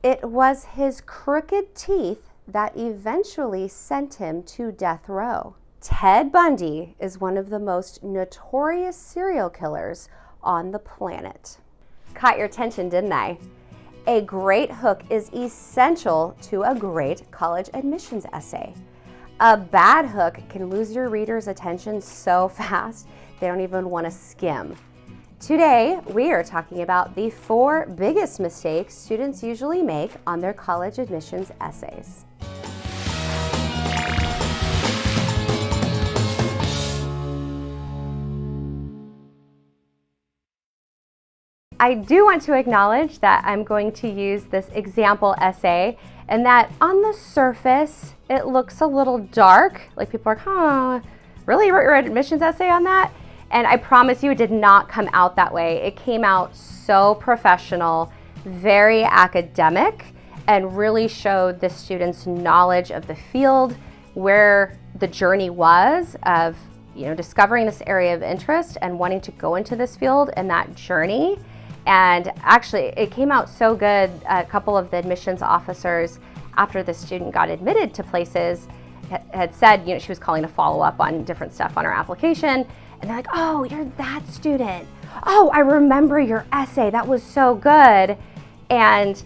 It was his crooked teeth that eventually sent him to death row. Ted Bundy is one of the most notorious serial killers on the planet. Caught your attention, didn't I? A great hook is essential to a great college admissions essay. A bad hook can lose your reader's attention so fast they don't even want to skim. Today, we are talking about the 4 biggest mistakes students usually make on their college admissions essays. I do want to acknowledge that I'm going to use this example essay and that on the surface, it looks a little dark. Like people are, really, you wrote your admissions essay on that? And I promise you it did not come out that way. It came out so professional, very academic, and really showed the students' knowledge of the field, where the journey was of discovering this area of interest and wanting to go into this field and that journey. And actually, it came out so good. A couple of the admissions officers, after the student got admitted to places, had said, she was calling to follow up on different stuff on her application. And they're like, oh, you're that student. Oh, I remember your essay. That was so good. And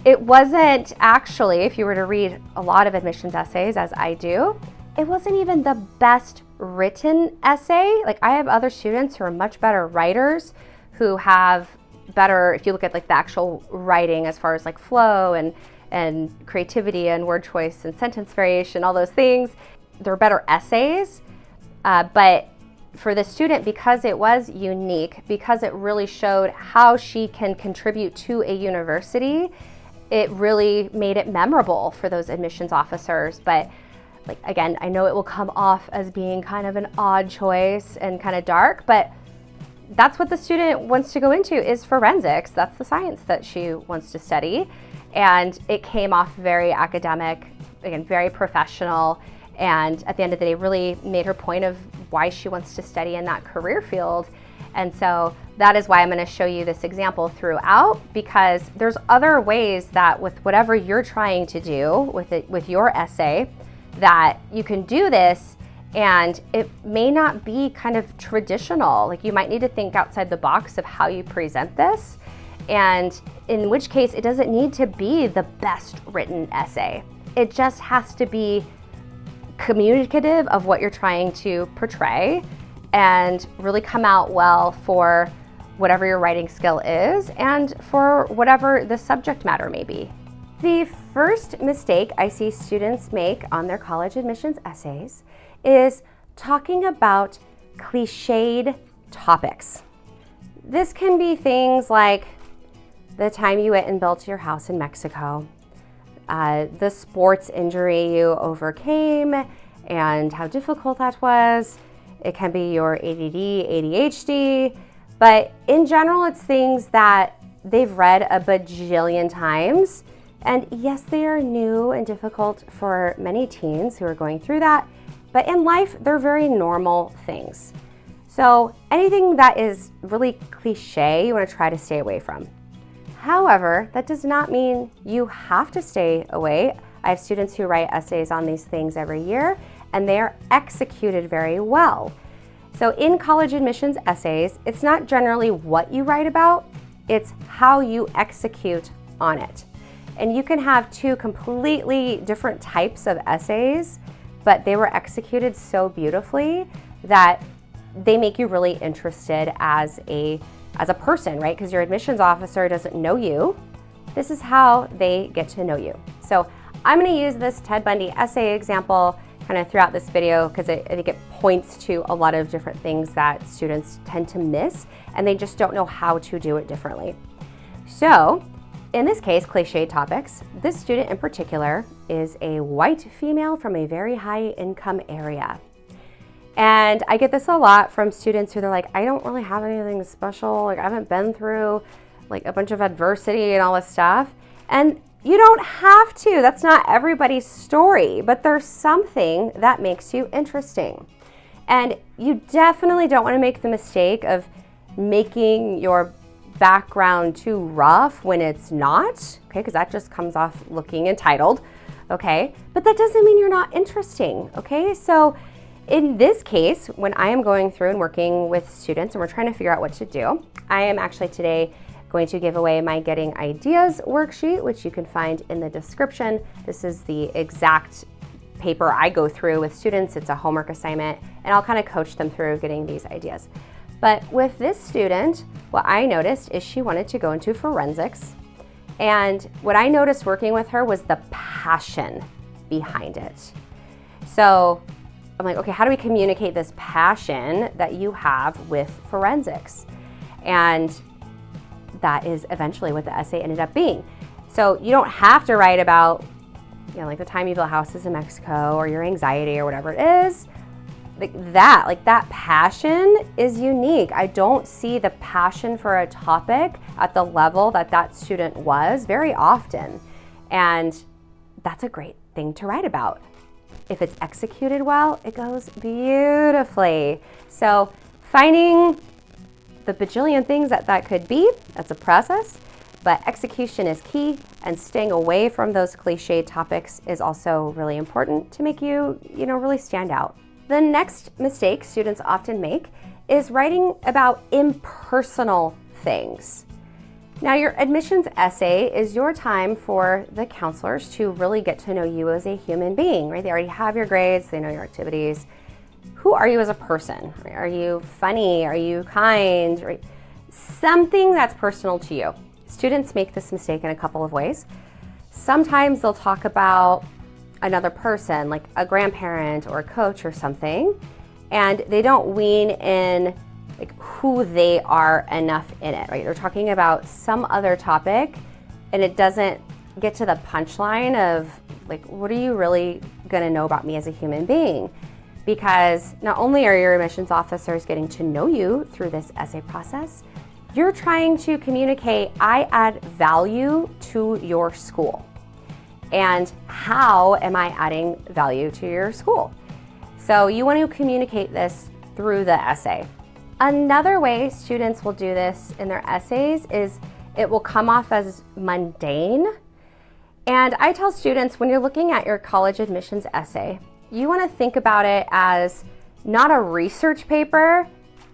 it wasn't actually, if you were to read a lot of admissions essays, as I do, it wasn't even the best written essay. Like I have other students who are much better writers, who have better, if you look at like the actual writing as far as like flow and creativity and word choice and sentence variation, all those things, they're better essays. But for the student, because it was unique, because it really showed how she can contribute to a university, it really made it memorable for those admissions officers. But like, again, I know it will come off as being kind of an odd choice and kind of dark, but that's what the student wants to go into, is forensics. That's the science that she wants to study. And it came off very academic, again, very professional. And at the end of the day, really made her point of why she wants to study in that career field. And so that is why I'm going to show you this example throughout, because there's other ways that with whatever you're trying to do with your essay, that you can do this, and it may not be kind of traditional. Like you might need to think outside the box of how you present this, and in which case it doesn't need to be the best written essay. It just has to be communicative of what you're trying to portray and really come out well for whatever your writing skill is and for whatever the subject matter may be. The first mistake I see students make on their college admissions essays is talking about cliched topics. This can be things like the time you went and built your house in Mexico, the sports injury you overcame and how difficult that was. It can be your ADD, ADHD, but in general, it's things that they've read a bajillion times. And yes, they are new and difficult for many teens who are going through that, but in life, they're very normal things. So anything that is really cliche, you want to try to stay away from. However, that does not mean you have to stay away. I have students who write essays on these things every year, and they are executed very well. So in college admissions essays, it's not generally what you write about, it's how you execute on it. And you can have 2 completely different types of essays, but they were executed so beautifully that they make you really interested as a person, right? Because your admissions officer doesn't know you. This is how they get to know you. So I'm going to use this Ted Bundy essay example kind of throughout this video because I think it points to a lot of different things that students tend to miss, and they just don't know how to do it differently. So in this case, cliched topics, this student in particular is a white female from a very high income area. And I get this a lot from students who they're like, I don't really have anything special. Like I haven't been through like a bunch of adversity and all this stuff. And you don't have to. That's not everybody's story, but there's something that makes you interesting. And you definitely don't want to make the mistake of making your background too rough when it's not, okay, because that just comes off looking entitled, okay? But that doesn't mean you're not interesting, okay? So in this case, when I am going through and working with students and we're trying to figure out what to do, I am actually today going to give away my Getting Ideas worksheet, which you can find in the description. This is the exact paper I go through with students. It's a homework assignment, and I'll kind of coach them through getting these ideas. But with this student, what I noticed is she wanted to go into forensics. And what I noticed working with her was the passion behind it. So I'm like, okay, how do we communicate this passion that you have with forensics? And that is eventually what the essay ended up being. So you don't have to write about, like the time you built houses in Mexico or your anxiety or whatever it is. Like that passion is unique. I don't see the passion for a topic at the level that student was very often. And that's a great thing to write about. If it's executed well, it goes beautifully. So finding the bajillion things that could be, that's a process, but execution is key, and staying away from those cliched topics is also really important to make you, really stand out. The next mistake students often make is writing about impersonal things. Now, your admissions essay is your time for the counselors to really get to know you as a human being, right? They already have your grades, they know your activities. Who are you as a person? Are you funny? Are you kind? Right? Something that's personal to you. Students make this mistake in a couple of ways. Sometimes they'll talk about another person, like a grandparent or a coach or something, and they don't wean in like who they are enough in it, right? They're talking about some other topic and it doesn't get to the punchline of like, what are you really gonna know about me as a human being? Because not only are your admissions officers getting to know you through this essay process, you're trying to communicate, I add value to your school. And how am I adding value to your school? So you want to communicate this through the essay. Another way students will do this in their essays is it will come off as mundane. And I tell students, when you're looking at your college admissions essay, you want to think about it as not a research paper.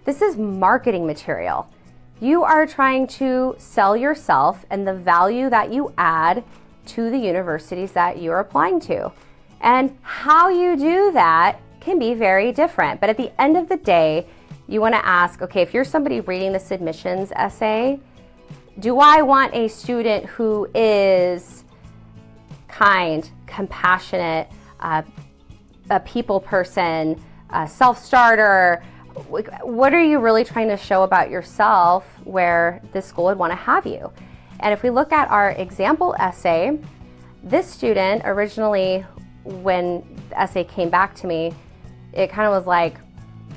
This is marketing material. You are trying to sell yourself and the value that you add to the universities that you're applying to. And how you do that can be very different. But at the end of the day, you want to ask, okay, if you're somebody reading this admissions essay, do I want a student who is kind, compassionate, a people person, a self-starter? What are you really trying to show about yourself where this school would want to have you? And if we look at our example essay, this student originally, when the essay came back to me, it kind of was like,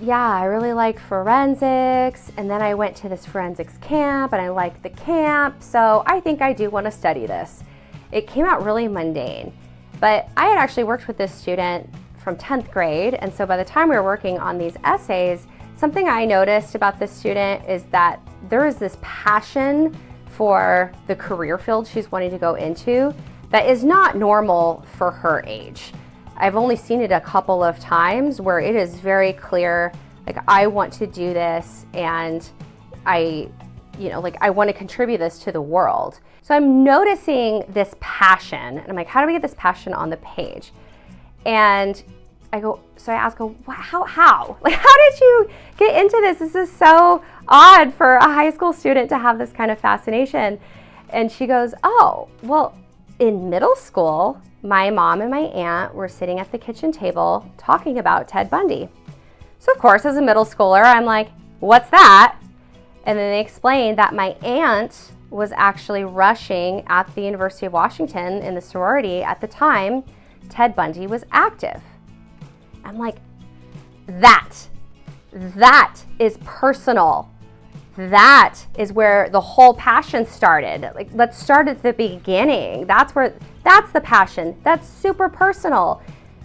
yeah, I really like forensics, and then I went to this forensics camp and I liked the camp, so I think I do want to study this. It came out really mundane, but I had actually worked with this student from 10th grade, and so by the time we were working on these essays, something I noticed about this student is that there is this passion for the career field she's wanting to go into that is not normal for her age. I've only seen it a couple of times where it is very clear, like, I want to do this and I want to contribute this to the world. So I'm noticing this passion and I'm like, how do we get this passion on the page? And I ask her, how? Like, how did you get into this? This is so odd for a high school student to have this kind of fascination. And she goes, oh, well, in middle school, my mom and my aunt were sitting at the kitchen table talking about Ted Bundy. So of course, as a middle schooler, I'm like, what's that? And then they explained that my aunt was actually rushing at the University of Washington in the sorority at the time Ted Bundy was active. I'm like, that is personal. That is where the whole passion started. Like, let's start at the beginning. That's the passion. That's super personal.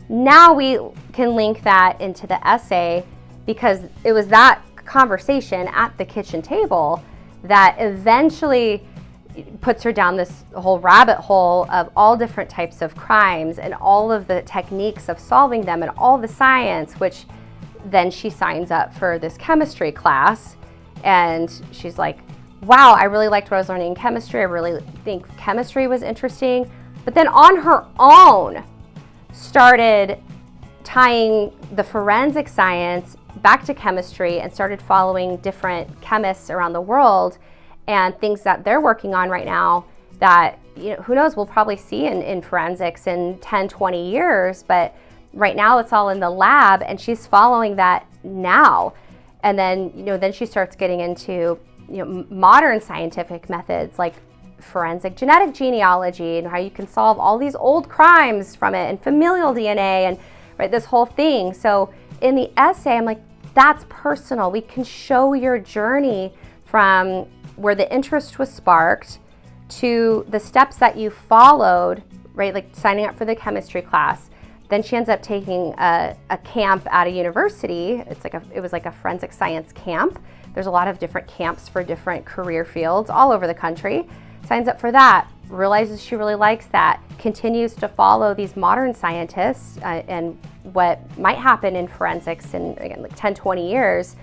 Now we can link that into the essay because it was that conversation at the kitchen table that eventually puts her down this whole rabbit hole of all different types of crimes and all of the techniques of solving them and all the science, which then she signs up for this chemistry class. And she's like, wow, I really liked what I was learning in chemistry. I really think chemistry was interesting. But then on her own, started tying the forensic science back to chemistry and started following different chemists around the world and things that they're working on right now that, you know, who knows, we'll probably see in forensics in 10, 20 years. But right now it's all in the lab, and she's following that now. And then, you know, then she starts getting into, you know, modern scientific methods like forensic genetic genealogy and how you can solve all these old crimes from it, and familial DNA, and right, this whole thing. So in the essay, I'm like, that's personal. We can show your journey from where the interest was sparked to the steps that you followed, right? Like signing up for the chemistry class. Then she ends up taking a camp at a university. It was like a forensic science camp. There's a lot of different camps for different career fields all over the country. Signs up for that, realizes she really likes that, continues to follow these modern scientists and what might happen in forensics in, again, like 10, 20 years,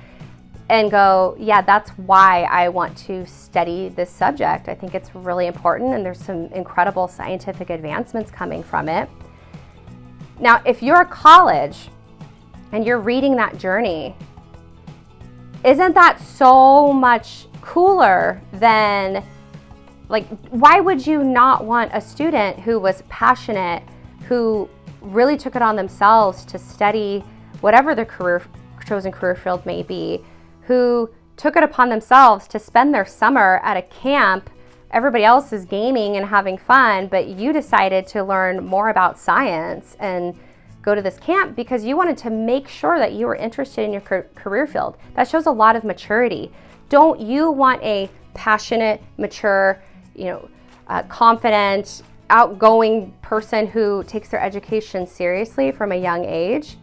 and go, yeah, that's why I want to study this subject. I think it's really important, and there's some incredible scientific advancements coming from it. Now, if you're a college and you're reading that journey, isn't that so much cooler than, like, why would you not want a student who was passionate, who really took it on themselves to study whatever their chosen career field may be, who took it upon themselves to spend their summer at a camp? Everybody else is gaming and having fun, but you decided to learn more about science and go to this camp because you wanted to make sure that you were interested in your career field. That shows a lot of maturity. Don't you want a passionate, mature, confident, outgoing person who takes their education seriously from a young age?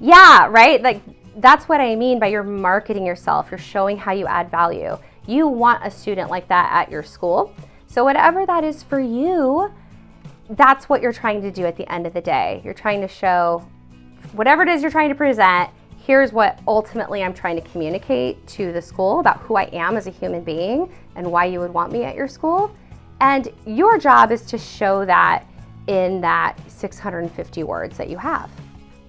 Yeah, right? Like, that's what I mean by you're marketing yourself. You're showing how you add value. You want a student like that at your school. So whatever that is for you, that's what you're trying to do at the end of the day. You're trying to show whatever it is you're trying to present. Here's what ultimately I'm trying to communicate to the school about who I am as a human being and why you would want me at your school. And your job is to show that in that 650 words that you have.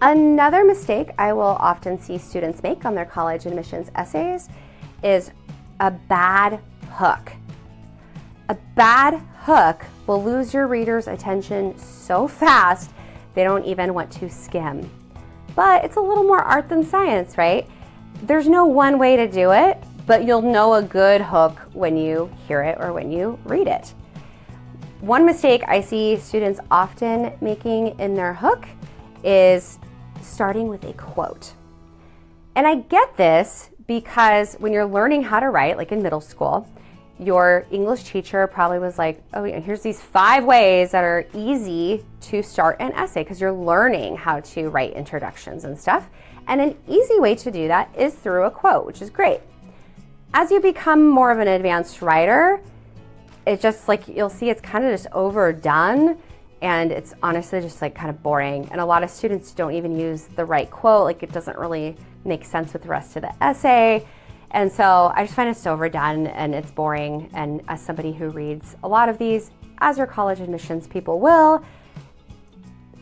Another mistake I will often see students make on their college admissions essays is a bad hook. A bad hook will lose your reader's attention so fast they don't even want to skim. But it's a little more art than science, right? There's no one way to do it, but you'll know a good hook when you hear it or when you read it. One mistake I see students often making in their hook is starting with a quote. And I get this because when you're learning how to write, like in middle school, your English teacher probably was like, oh, here's these 5 ways that are easy to start an essay, because you're learning how to write introductions and stuff. And an easy way to do that is through a quote, which is great. As you become more of an advanced writer, it's just like, you'll see it's kind of just overdone, and it's honestly just like kind of boring. And a lot of students don't even use the right quote. Like, it doesn't really make sense with the rest of the essay. And so I just find it so overdone and it's boring. And as somebody who reads a lot of these, as your college admissions people will,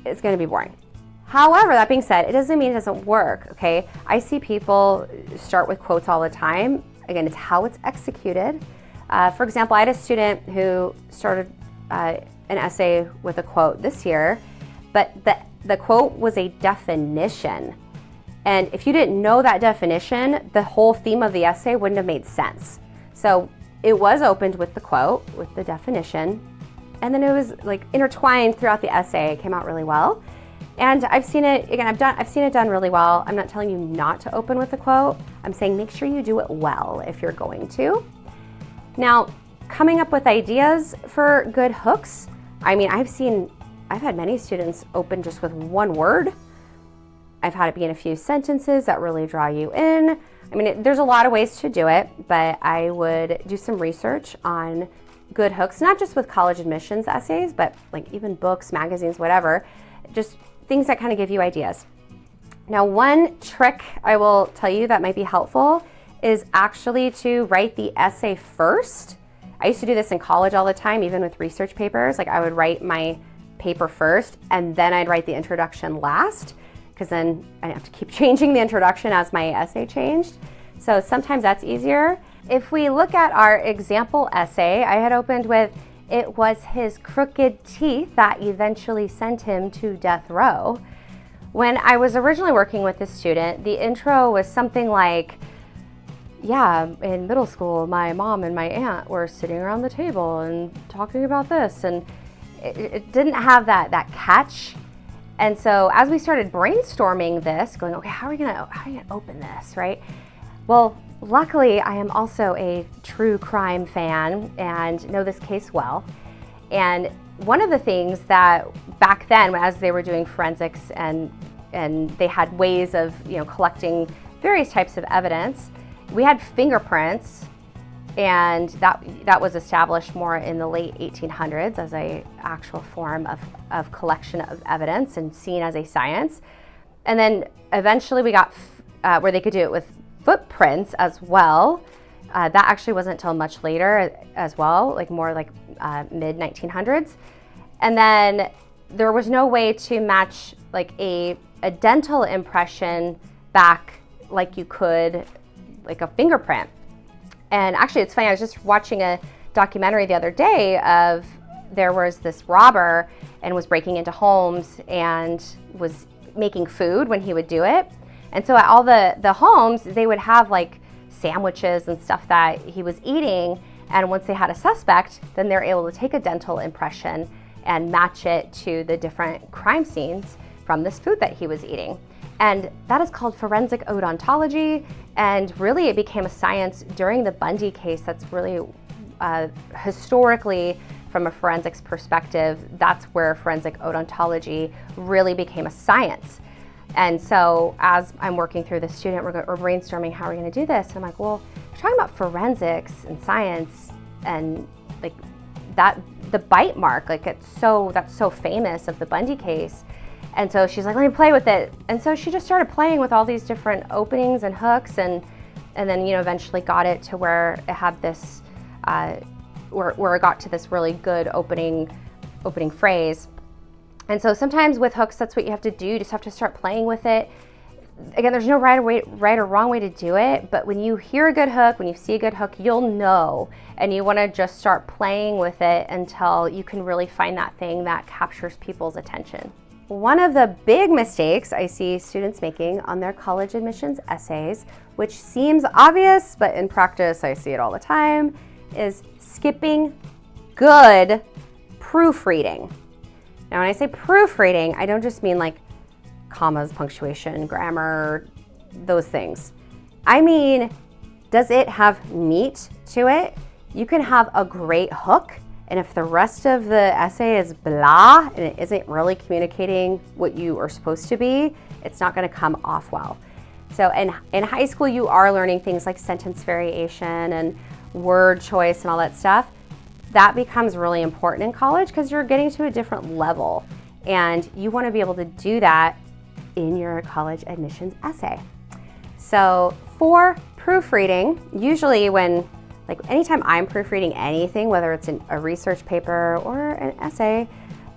it's going to be boring. However, that being said, it doesn't mean it doesn't work, okay? I see people start with quotes all the time. Again, it's how it's executed. For example, I had a student who started an essay with a quote this year, but the quote was a definition. And if you didn't know that definition, the whole theme of the essay wouldn't have made sense. So it was opened with the quote, with the definition, and then it was like intertwined throughout the essay. It came out really well. And I've seen it, again, I've seen it done really well. I'm not telling you not to open with a quote. I'm saying make sure you do it well if you're going to. Now, coming up with ideas for good hooks, I mean, I've had many students open just with one word, I've had it be in a few sentences that really draw you in. I mean, there's a lot of ways to do it, but I would do some research on good hooks, not just with college admissions essays, but like even books, magazines, whatever, just things that kind of give you ideas. Now, one trick I will tell you that might be helpful is actually to write the essay first. I used to do this in college all the time, even with research papers. Like I would write my paper first and then I'd write the introduction last, because then I have to keep changing the introduction as my essay changed. So sometimes that's easier. If we look at our example essay, I had opened with, "It was his crooked teeth that eventually sent him to death row." When I was originally working with this student, the intro was something like, "Yeah, in middle school, my mom and my aunt were sitting around the table and talking about this," and it didn't have that catch. And so as we started brainstorming this, going, okay, how are you gonna open this, right? Well, luckily I am also a true crime fan and know this case well. And one of the things that back then, as they were doing forensics and they had ways of collecting various types of evidence, we had fingerprints, and that was established more in the late 1800s as a actual form of collection of evidence and seen as a science. And then eventually we got where they could do it with footprints as well. That actually wasn't until much later as well, like more like mid 1900s. And then there was no way to match like a dental impression back like you could like a fingerprint. And actually, it's funny, I was just watching a documentary the other day of there was this robber and was breaking into homes and was making food when he would do it. And so at all the homes, they would have like sandwiches and stuff that he was eating. And once they had a suspect, then they're able to take a dental impression and match it to the different crime scenes from this food that he was eating. And that is called forensic odontology. And really it became a science during the Bundy case. That's really historically, from a forensics perspective, that's where forensic odontology really became a science. And so as I'm working through the student, we're brainstorming how we're gonna do this. And I'm like, well, we're talking about forensics and science and like that, the bite mark, like that's so famous of the Bundy case. And so she's like, let me play with it. And so she just started playing with all these different openings and hooks and then, eventually got it to where it had this, where it got to this really good opening phrase. And so sometimes with hooks, that's what you have to do. You just have to start playing with it. Again, there's no right or wrong way to do it, but when you hear a good hook, when you see a good hook, you'll know, and you want to just start playing with it until you can really find that thing that captures people's attention. One of the big mistakes I see students making on their college admissions essays, which seems obvious, but in practice I see it all the time, is skipping good proofreading. Now, when I say proofreading, I don't just mean like commas, punctuation, grammar, those things. I mean, does it have meat to it? You can have a great hook, and if the rest of the essay is blah and it isn't really communicating what you are supposed to be, it's not going to come off well. So in high school, you are learning things like sentence variation and word choice and all that stuff. That becomes really important in college because you're getting to a different level, and you want to be able to do that in your college admissions essay. So for proofreading, usually anytime I'm proofreading anything, whether it's a research paper or an essay,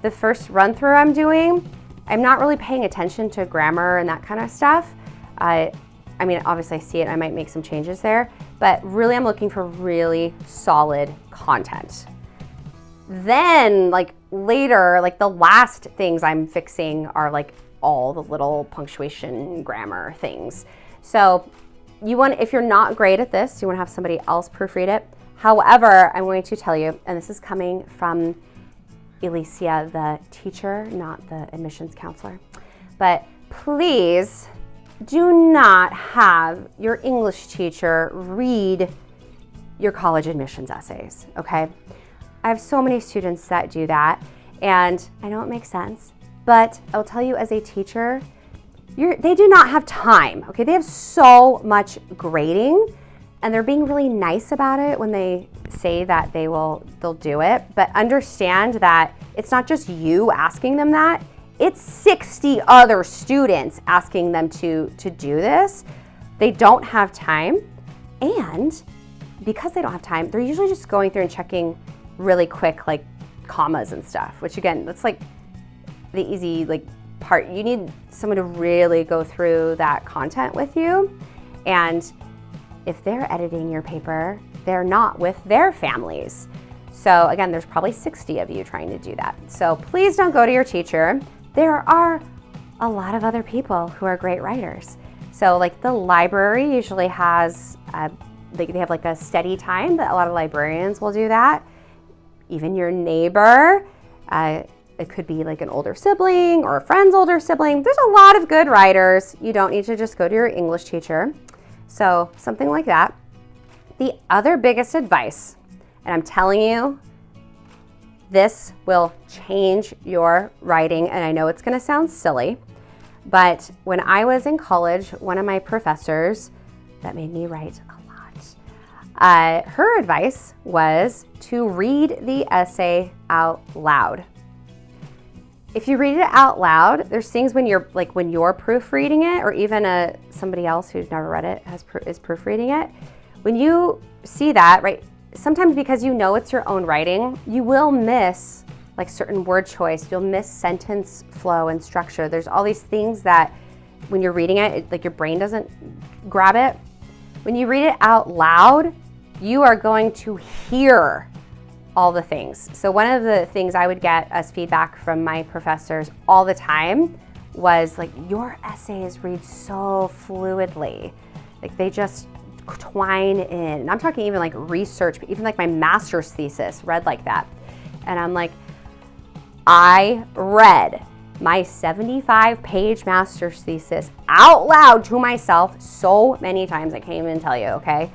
the first run through I'm doing, I'm not really paying attention to grammar and that kind of stuff. I mean, obviously I see it, I might make some changes there, but really I'm looking for really solid content. Then later, the last things I'm fixing are all the little punctuation, grammar things. So if you're not great at this, you want to have somebody else proofread it. However, I'm going to tell you, and this is coming from Alicia, the teacher, not the admissions counselor, but please do not have your English teacher read your college admissions essays, okay? I have so many students that do that, and I know it makes sense, but I'll tell you as a teacher, they do not have time, okay? They have so much grading, and they're being really nice about it when they say that they'll do it. But understand that it's not just you asking them that, it's 60 other students asking them to do this. They don't have time, and because they don't have time, they're usually just going through and checking really quick, like commas and stuff, which again, that's like the easy part. You need someone to really go through that content with you. And if they're editing your paper, they're not with their families. So again, there's probably 60 of you trying to do that. So please don't go to your teacher. There are a lot of other people who are great writers. So like the library usually has, they have like a steady time that a lot of librarians will do that. Even your neighbor, it could be like an older sibling or a friend's older sibling. There's a lot of good writers. You don't need to just go to your English teacher. So something like that. The other biggest advice, and I'm telling you, this will change your writing, and I know it's gonna sound silly, but when I was in college, one of my professors that made me write a lot, her advice was to read the essay out loud. If you read it out loud, there's things when you're proofreading it, or even somebody else who's never read it is proofreading it. When you see that, right, sometimes because you know it's your own writing, you will miss like certain word choice, you'll miss sentence flow and structure. There's all these things that when you're reading it, like your brain doesn't grab it. When you read it out loud, you are going to hear all the things. So one of the things I would get as feedback from my professors all the time was like, your essays read so fluidly. Like they just twine in. And I'm talking even like research, but even like my master's thesis read like that. And I'm like, I read my 75-page master's thesis out loud to myself so many times, I can't even tell you, okay?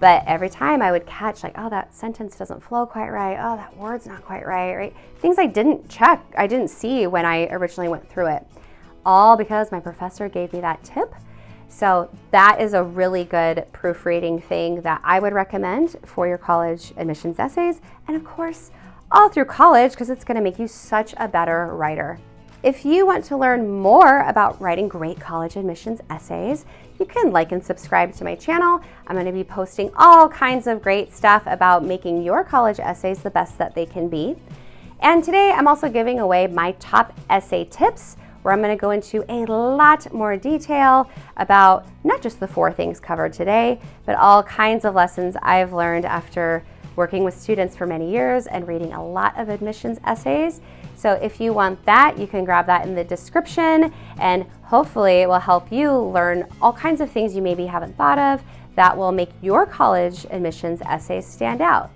But every time I would catch like, oh, that sentence doesn't flow quite right. Oh, that word's not quite right? Things I didn't check, I didn't see when I originally went through it. All because my professor gave me that tip. So that is a really good proofreading thing that I would recommend for your college admissions essays. And of course, all through college, because it's gonna make you such a better writer. If you want to learn more about writing great college admissions essays, you can like and subscribe to my channel. I'm going to be posting all kinds of great stuff about making your college essays the best that they can be. And today I'm also giving away my top essay tips, where I'm going to go into a lot more detail about not just the 4 things covered today, but all kinds of lessons I've learned after working with students for many years and reading a lot of admissions essays. So if you want that, you can grab that in the description, and hopefully it will help you learn all kinds of things you maybe haven't thought of that will make your college admissions essays stand out.